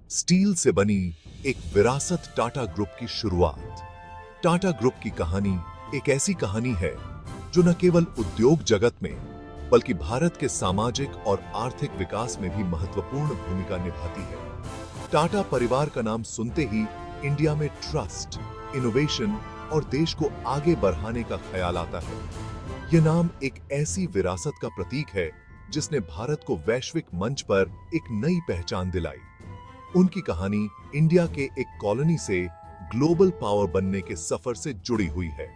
Steel से बनी एक विरासत टाटा ग्रुप की शुरुआत। टाटा ग्रुप की कहानी एक ऐसी कहानी है जो न केवल उद्योग जगत में बल्कि भारत के सामाजिक और आर्थिक विकास में भी महत्वपूर्ण भूमिका निभाती है। टाटा परिवार का नाम सुनते ही इंडिया में ट्रस्ट, इनोवेशन और देश को आगे बढ़ाने का ख्याल आता है। यह नाम एक ऐसी विरासत का प्रतीक है जिसने भारत को वैश्विक मंच पर एक नई पहचान दिलाई। उनकी कहानी इंडिया के एक कॉलोनी से ग्लोबल पावर बनने के सफर से जुड़ी हुई है।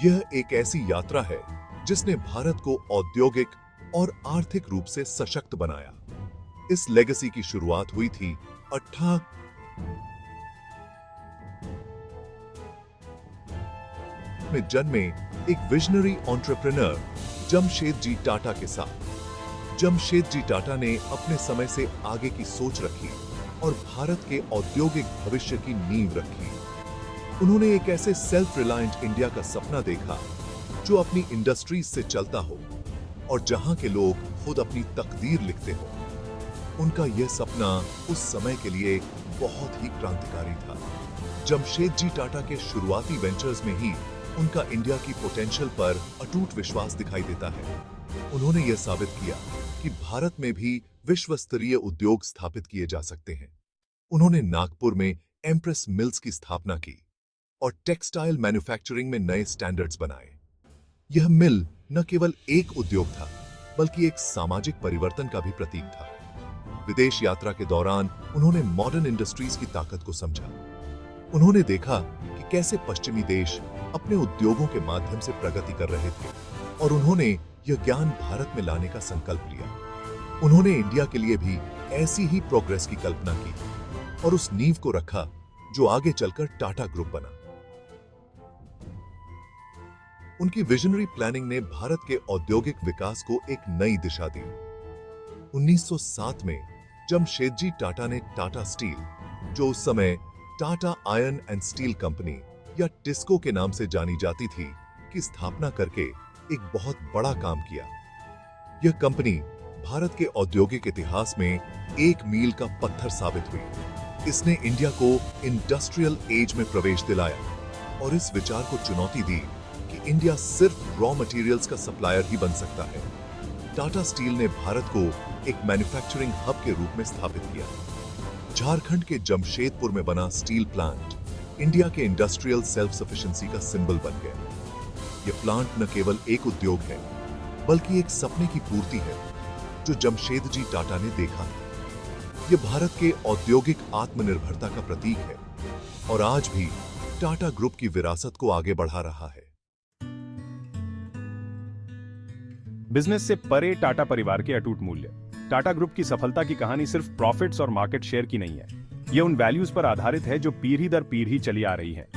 यह एक ऐसी यात्रा है जिसने भारत को औद्योगिक और आर्थिक रूप से सशक्त बनाया। इस लेगेसी की शुरुआत हुई थी 18 में जन्मे एक विजनरी एंटरप्रेन्योर जमशेदजी टाटा के साथ। जमशेदजी टाटा ने अपने समय से आगे की सोच रखी और भारत के औद्योगिक भविष्य की नींव रखी। उन्होंने एक ऐसे सेल्फ रिलायंट इंडिया का सपना देखा जो अपनी इंडस्ट्रीज से चलता हो और जहां के लोग खुद अपनी तकदीर लिखते हो। उनका यह सपना उस समय के लिए बहुत ही क्रांतिकारी था। जमशेदजी टाटा के शुरुआती वेंचर्स में ही उनका इंडिया की पोटेंशियल पर अटूट विश्वास दिखाई देता है। उन्होंने यह साबित किया कि भारत में भी विश्व स्तरीय उद्योग स्थापित किए जा सकते हैं। उन्होंने नागपुर में एम्प्रेस मिल्स की स्थापना की और टेक्सटाइल मैन्युफैक्चरिंग में नए स्टैंडर्ड्स बनाए। यह मिल न केवल एक उद्योग था बल्कि एक सामाजिक परिवर्तन का भी प्रतीक था। विदेश यात्रा के दौरान उन्होंने मॉडर्न इंडस्ट्रीज की ताकत को समझा। उन्होंने देखा कि कैसे पश्चिमी देश अपने उद्योगों के माध्यम से प्रगति कर रहे थे और उन्होंने यह ज्ञान भारत में लाने का संकल्प लिया। उन्होंने इंडिया के लिए भी ऐसी ही प्रोग्रेस की कल्पना की और उस नींव को रखा जो आगे चलकर टाटा ग्रुप बना। उनकी विजनरी प्लानिंग ने भारत के औद्योगिक विकास को एक नई दिशा दी। 1907 में जमशेदजी टाटा ने टाटा स्टील, जो उस समय Tata iron and steel company या टिस्को के नाम से जानी जाती थी, की स्थापना करके एक बहुत बड़ा काम किया। यह कंपनी भारत के औद्योगिक इतिहास में एक मील का पत्थर साबित हुई। इसने इंडिया को इंडस्ट्रियल एज में प्रवेश दिलाया और इस विचार को चुनौती दी कि इंडिया सिर्फ रॉ मटेरियल्स का सप्लायर ही बन सकता है। टाटा स्टील ने भारत को एक मैन्युफैक्चरिंग हब के रूप में स्थापित किया। झारखंड के जमशेदपुर में बना स्टील प्लांट इंडिया के इंडस्ट्रियल सेल्फ सफिशिएंसी का सिंबल बन गया। यह प्लांट न केवल एक उद्योग है बल्कि एक सपने की पूर्ति है जो जमशेदजी टाटा ने देखा। यह भारत के औद्योगिक आत्मनिर्भरता का प्रतीक है और आज भी टाटा ग्रुप की विरासत को आगे बढ़ा रहा है। बिजनेस से परे टाटा परिवार के अटूट मूल्य। टाटा ग्रुप की सफलता की कहानी सिर्फ प्रॉफिट्स और मार्केट शेयर की नहीं है। यह उन वैल्यूज पर आधारित है जो पीढ़ी दर पीढ़ी चली आ रही है।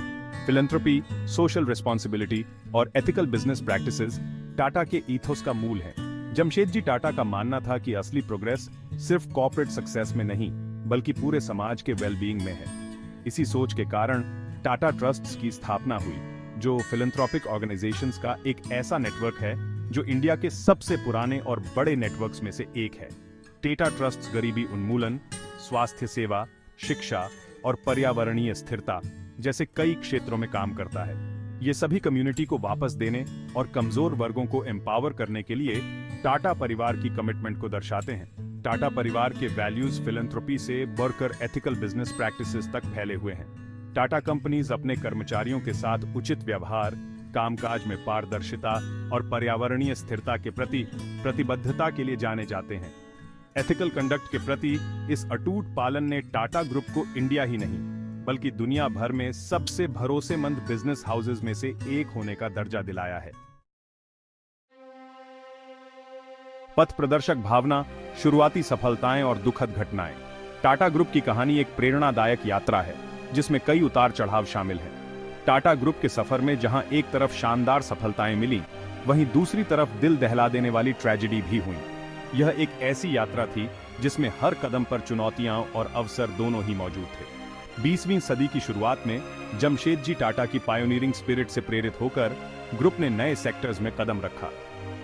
फिलैंथ्रोपी, सोशल रिस्पॉन्सिबिलिटी और एथिकल बिजनेस प्रैक्टिसेस टाटा के ईथोस का मूल है। जमशेदजी टाटा का मानना था कि असली प्रोग्रेस सिर्फ कॉर्पोरेट सक्सेस में नहीं बल्कि पूरे समाज के वेलबीइंग में है। इसी सोच के कारण टाटा ट्रस्ट्स की स्थापना हुई, जो फिलैंथ्रोपिक ऑर्गेनाइजेशंस का एक ऐसा नेटवर्क है जो इंडिया के सबसे पुराने और बड़े नेटवर्क्स में से एक है। टाटा ट्रस्ट्स गरीबी उन्मूलन, स्वास्थ्य सेवा, शिक्षा और पर्यावरणीय स्थिरता जैसे कई क्षेत्रों में काम करता है। ये सभी कम्युनिटी को वापस देने और कमजोर वर्गों को एम्पावर करने के लिए टाटा परिवार की कमिटमेंट को दर्शाते हैं। टाटा परिवार के वैल्यूज फिलैंथ्रोपी से बढ़कर एथिकल बिजनेस प्रैक्टिसेस तक फैले हुए हैं। टाटा कंपनीज अपने कर्मचारियों के साथ उचित व्यवहार, कामकाज में पारदर्शिता और पर्यावरणीय स्थिरता के प्रति प्रतिबद्धता के लिए जाने जाते हैं। एथिकल कंडक्ट के प्रति इस अटूट पालन ने टाटा ग्रुप को इंडिया ही नहीं बल्कि दुनिया भर में सबसे भरोसेमंद बिजनेस हाउसेज में से एक होने का दर्जा दिलाया है। पथ प्रदर्शक भावना, शुरुआती सफलताएं और दुखद घटनाएं। टाटा ग्रुप की कहानी एक प्रेरणादायक यात्रा है जिसमें कई उतार चढ़ाव शामिल हैं। टाटा ग्रुप के सफर में जहां एक तरफ शानदार सफलताएं मिली, वहीं दूसरी तरफ दिल दहला देने वाली ट्रेजेडी भी हुई। यह एक ऐसी यात्रा थी जिसमें हर कदम पर चुनौतियां और अवसर दोनों ही मौजूद थे। 20वीं सदी की शुरुआत में जमशेदजी टाटा की पायोनियरिंग स्पिरिट से प्रेरित होकर ग्रुप ने नए सेक्टर्स में कदम रखा।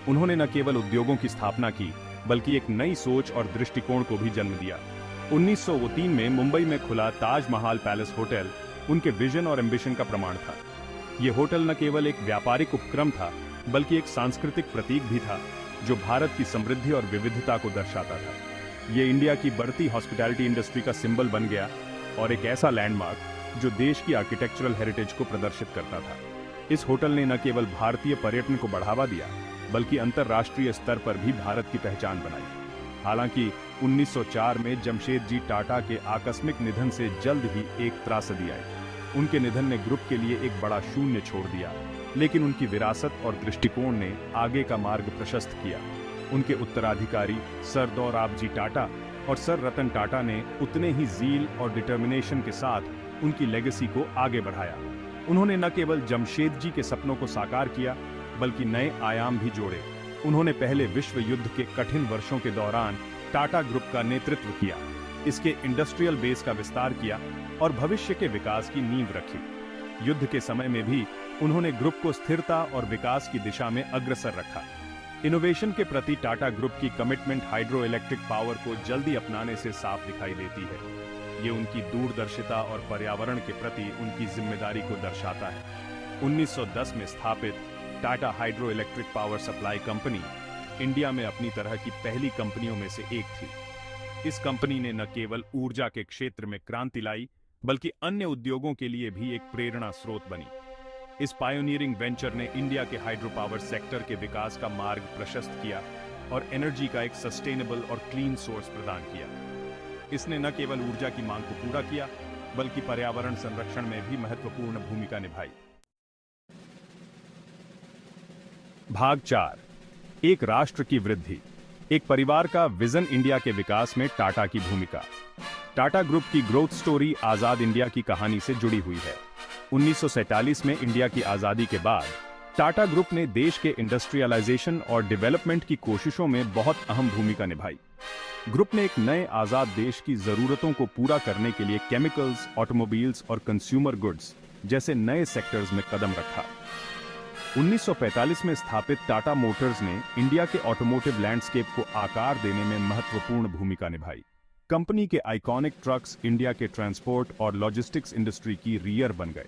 उन्होंने न केवल उद्योगों की स्थापना की बल्कि एक नई सोच और दृष्टिकोण को भी जन्म दिया। 1903 में मुंबई में खुला ताजमहल पैलेस होटल उनके विजन और एम्बिशन का प्रमाण था। यह होटल न केवल एक व्यापारिक उपक्रम था, बल्कि एक सांस्कृतिक प्रतीक भी था जो भारत की समृद्धि और विविधता को दर्शाता था। यह इंडिया की बढ़ती हॉस्पिटैलिटी इंडस्ट्री का सिंबल बन गया और एक ऐसा लैंडमार्क जो देश की आर्किटेक्चरल हेरिटेज को प्रदर्शित करता था। इस होटल ने न केवल भारतीय पर्यटन को बढ़ावा दिया, बल्कि अंतर्राष्ट्रीय स्तर पर भी भारत की पहचान बनाई। हालांकि 1904 में जमशेदजी टाटा के आकस्मिक निधन से जल्द ही एक त्रासदी आई। उनके निधन ने ग्रुप के लिए एक बड़ा शून्य छोड़ दिया, लेकिन उनकी विरासत और दृष्टिकोण ने आगे का मार्ग प्रशस्त किया। उनके उत्तराधिकारी सर दोराबजी टाटा और सर रतन टाटा ने उतने ही ज़ील और डिटर्मिनेशन के साथ उनकी लेगेसी को आगे बढ़ाया। उन्होंने न केवल जमशेदजी के सपनों को साकार किया, बल्कि नए आयाम भी जोड़े। उन्होंने पहले विश्व युद्ध के कठिन वर्षों के दौरान टाटा ग्रुप का नेतृत्व किया, इसके इंडस्ट्रियल बेस का विस्तार किया और भविष्य के विकास की नींव रखी। युद्ध के समय में भी उन्होंने ग्रुप को स्थिरता और विकास की दिशा में अग्रसर रखा। इनोवेशन के प्रति टाटा ग्रुप की कमिटमेंट हाइड्रो इलेक्ट्रिक पावर को जल्दी अपनाने से साफ दिखाई देती है। ये उनकी दूरदर्शिता और पर्यावरण के प्रति उनकी जिम्मेदारी को दर्शाता है। 1910 में स्थापित Tata hydro electric power supply company India में अपनी तरह की पहली कंपनियों में से एक थी। इस कंपनी ने न केवल ऊर्जा के क्षेत्र में क्रांति लाई, बल्कि अन्य उद्योगों के लिए भी एक प्रेरणा स्रोत बनी। इस पायोनियरिंग वेंचर ने इंडिया के हाइड्रो पावर सेक्टर के विकास का मार्ग प्रशस्त किया और एनर्जी का एक सस्टेनेबल और क्लीन सोर्स प्रदान किया। इसने न केवल ऊर्जा की मांग को पूरा किया, बल्कि पर्यावरण संरक्षण में भी महत्वपूर्ण भूमिका निभाई। भाग 4, एक राष्ट्र की वृद्धि। एक परिवार का विजन इंडिया के विकास में टाटा की भूमिका। टाटा ग्रुप की ग्रोथ स्टोरी आजाद इंडिया की कहानी से जुड़ी हुई है। 1947 में इंडिया की आजादी के बाद टाटा ग्रुप ने देश के इंडस्ट्रियलाइजेशन और डेवलपमेंट की कोशिशों में बहुत अहम भूमिका निभाई। ग्रुप ने एक नए आजाद देश की जरूरतों को पूरा करने के लिए केमिकल्स, ऑटोमोबाइल्स और कंज्यूमर गुड्स जैसे नए सेक्टर्स में कदम रखा। 1945 में स्थापित टाटा मोटर्स ने इंडिया के ऑटोमोटिव लैंडस्केप को आकार देने में महत्वपूर्ण भूमिका निभाई। कंपनी के आइकॉनिक ट्रक्स इंडिया के ट्रांसपोर्ट और लॉजिस्टिक्स इंडस्ट्री की रीयर बन गए।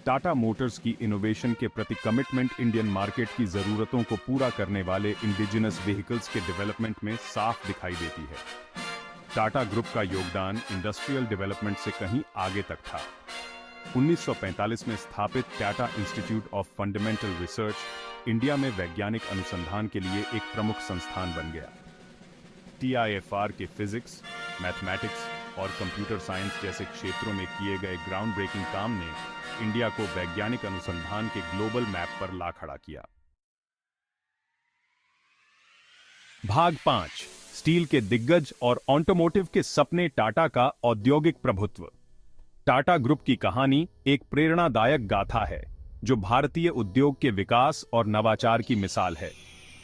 टाटा मोटर्स की इनोवेशन के प्रति कमिटमेंट इंडियन मार्केट की जरूरतों को पूरा करने वाले इंडिजिनस व्हीकल्स के डेवलपमेंट में साफ दिखाई देती है। टाटा ग्रुप का योगदान इंडस्ट्रियल डेवलपमेंट से कहीं आगे तक था। 1945 में स्थापित Tata institute of fundamental research India में वैज्ञानिक अनुसंधान के लिए एक प्रमुख संस्थान बन गया। TIFR के फिजिक्स, मैथमेटिक्स और कंप्यूटर साइंस जैसे क्षेत्रों में किए गए ग्राउंड ब्रेकिंग काम ने इंडिया को वैज्ञानिक अनुसंधान के ग्लोबल मैप पर ला खड़ा किया। भाग 5, स्टील के दिग्गज और ऑटोमोटिव के सपने टाटा का औद्योगिक प्रभुत्व। टाटा ग्रुप की कहानी एक प्रेरणादायक गाथा है जो भारतीय उद्योग के विकास और नवाचार की मिसाल है।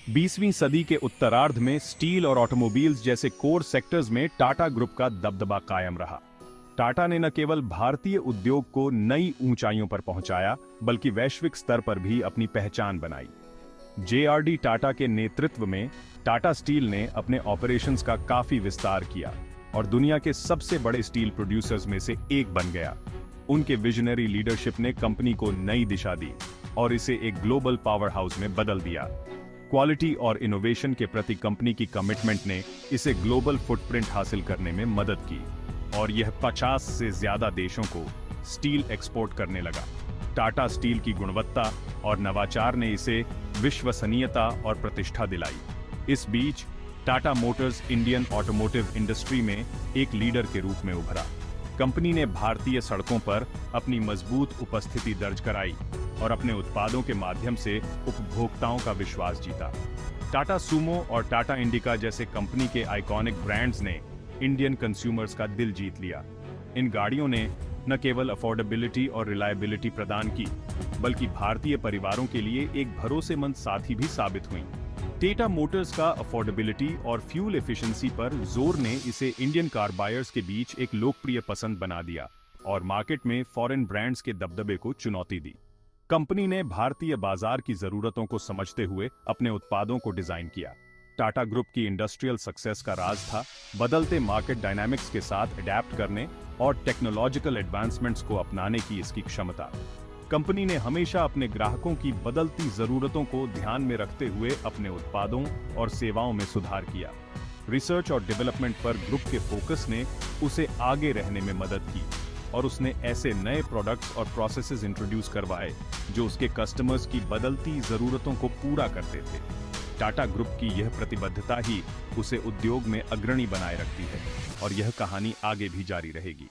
20वीं सदी के उत्तरार्ध में स्टील और ऑटोमोबाइल्स जैसे कोर सेक्टर्स में टाटा ग्रुप का दबदबा कायम रहा। टाटा ने न केवल भारतीय उद्योग को नई ऊंचाइयों पर पहुंचाया, बल्कि वैश्विक स्तर पर भी अपनी पहचान बनाई। JRD टाटा के नेतृत्व में टाटा स्टील ने अपने ऑपरेशंस का काफी विस्तार किया और दुनिया के सबसे बड़े स्टील प्रोड्यूसर्स में से एक बन गया। उनके विजनरी लीडरशिप ने कंपनी को नई दिशा दी और इसे एक ग्लोबल पावर हाउस में बदल दिया। क्वालिटी और इनोवेशन के प्रति कंपनी की कमिटमेंट ने इसे ग्लोबल फुटप्रिंट हासिल करने में मदद की और यह 50 से ज्यादा देशों को स्टील एक्सपोर्ट करने लगा। टाटा स्टील की गुणवत्ता और नवाचार ने इसे विश्वसनीयता और प्रतिष्ठा दिलाई। इस बीच Tata Motors Indian automotive industry में एक लीडर के रूप में उभरा। कंपनी ने भारतीय सड़कों पर अपनी मजबूत उपस्थिति दर्ज कराई और अपने उत्पादों के माध्यम से उपभोक्ताओं का विश्वास जीता। टाटा सूमो और टाटा इंडिका जैसे कंपनी के आइकॉनिक ब्रांड्स ने इंडियन कंज्यूमर्स का दिल जीत लिया। इन गाड़ियों ने न केवल अफोर्डेबिलिटी और रिलायबिलिटी प्रदान की, बल्कि भारतीय परिवारों के लिए एक भरोसेमंद साथी भी साबित हुई। टाटा मोटर्स का अफोर्डेबिलिटी और फ्यूल एफिशिएंसी पर जोर ने इसे इंडियन कार बायर्स के बीच एक लोकप्रिय पसंद बना दिया और मार्केट में फॉरेन ब्रांड्स के दबदबे को चुनौती दी। कंपनी ने भारतीय बाजार की जरूरतों को समझते हुए अपने उत्पादों को डिजाइन किया। टाटा ग्रुप की इंडस्ट्रियल सक्सेस का राज था बदलते मार्केट डायनामिक्स के साथ अडेप्ट करने और टेक्नोलॉजिकल एडवांसमेंट्स को अपनाने की इसकी क्षमता। कंपनी ने हमेशा अपने ग्राहकों की बदलती जरूरतों को ध्यान में रखते हुए अपने उत्पादों और सेवाओं में सुधार किया। रिसर्च और डेवलपमेंट पर ग्रुप के फोकस ने उसे आगे रहने में मदद की और उसने ऐसे नए प्रोडक्ट्स और प्रोसेसेस इंट्रोड्यूस करवाए जो उसके कस्टमर्स की बदलती जरूरतों को पूरा करते थे। टाटा ग्रुप की यह प्रतिबद्धता ही उसे उद्योग में अग्रणी बनाए रखती है और यह कहानी आगे भी जारी रहेगी।